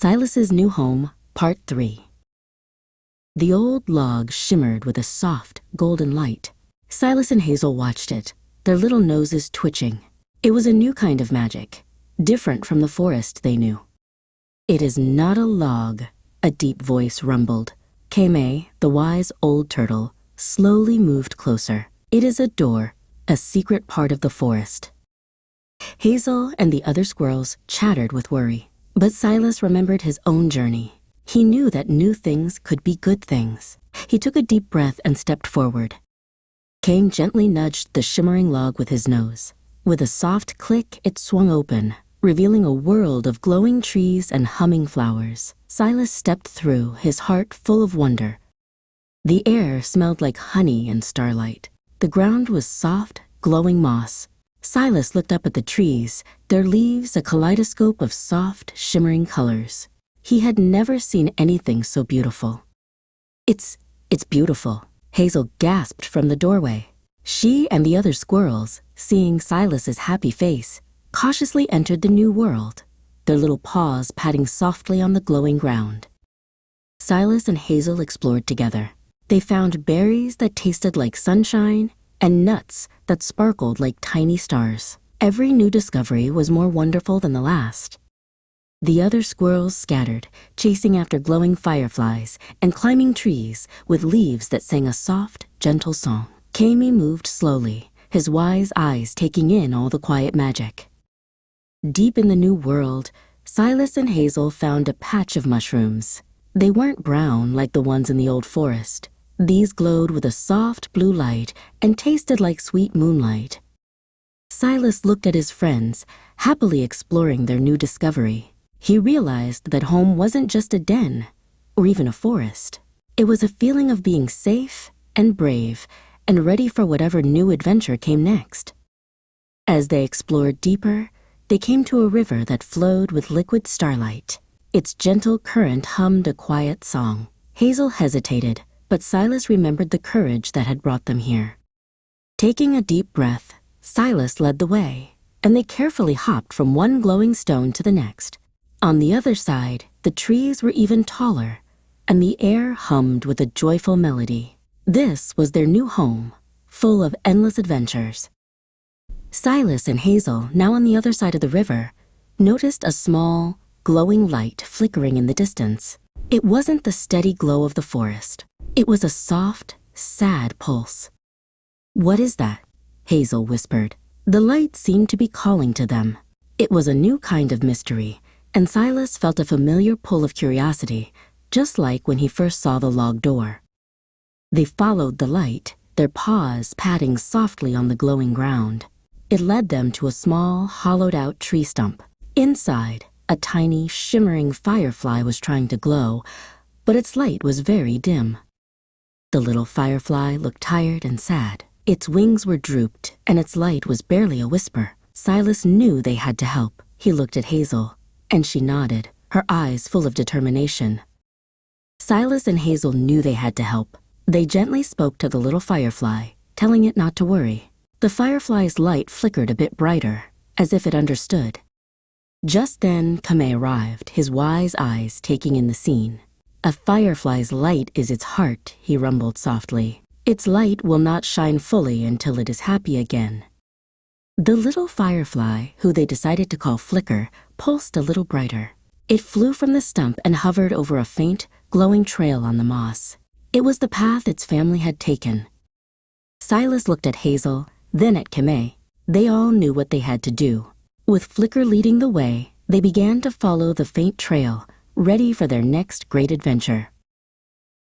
Silas's New Home, Part 3. The old log shimmered with a soft, golden light. Silas and Hazel watched it, their little noses twitching. It was a new kind of magic, different from the forest they knew. "It is not a log," a deep voice rumbled. Kame, the wise old turtle, slowly moved closer. "It is a door, a secret part of the forest." Hazel and the other squirrels chattered with worry. But Silas remembered his own journey. He knew that new things could be good things. He took a deep breath and stepped forward. Kame gently nudged the shimmering log with his nose. With a soft click, it swung open, revealing a world of glowing trees and humming flowers. Silas stepped through, his heart full of wonder. The air smelled like honey and starlight. The ground was soft, glowing moss. Silas looked up at the trees, their leaves a kaleidoscope of soft, shimmering colors. He had never seen anything so beautiful. It's beautiful," Hazel gasped from the doorway. She and the other squirrels, seeing Silas's happy face, cautiously entered the new world, their little paws patting softly on the glowing ground. Silas and Hazel explored together. They found berries that tasted like sunshine and nuts that sparkled like tiny stars. Every new discovery was more wonderful than the last. The other squirrels scattered, chasing after glowing fireflies and climbing trees with leaves that sang a soft, gentle song. Kame moved slowly, his wise eyes taking in all the quiet magic. Deep in the new world, Silas and Hazel found a patch of mushrooms. They weren't brown like the ones in the old forest. These glowed with a soft blue light and tasted like sweet moonlight. Silas looked at his friends, happily exploring their new discovery. He realized that home wasn't just a den, or even a forest. It was a feeling of being safe and brave and ready for whatever new adventure came next. As they explored deeper, they came to a river that flowed with liquid starlight. Its gentle current hummed a quiet song. Hazel hesitated, but Silas remembered the courage that had brought them here. Taking a deep breath, Silas led the way, and they carefully hopped from one glowing stone to the next. On the other side, the trees were even taller, and the air hummed with a joyful melody. This was their new home, full of endless adventures. Silas and Hazel, now on the other side of the river, noticed a small, glowing light flickering in the distance. It wasn't the steady glow of the forest. It was a soft, sad pulse. "What is that?" Hazel whispered. The light seemed to be calling to them. It was a new kind of mystery, and Silas felt a familiar pull of curiosity, just like when he first saw the log door. They followed the light, their paws patting softly on the glowing ground. It led them to a small, hollowed-out tree stump. Inside, a tiny, shimmering firefly was trying to glow, but its light was very dim. The little firefly looked tired and sad. Its wings were drooped, and its light was barely a whisper. Silas knew they had to help. He looked at Hazel, and she nodded, her eyes full of determination. Silas and Hazel knew they had to help. They gently spoke to the little firefly, telling it not to worry. The firefly's light flickered a bit brighter, as if it understood. Just then, Kame arrived, his wise eyes taking in the scene. "A firefly's light is its heart," he rumbled softly. "Its light will not shine fully until it is happy again." The little firefly, who they decided to call Flicker, pulsed a little brighter. It flew from the stump and hovered over a faint, glowing trail on the moss. It was the path its family had taken. Silas looked at Hazel, then at Kame. They all knew what they had to do. With Flicker leading the way, they began to follow the faint trail, ready for their next great adventure.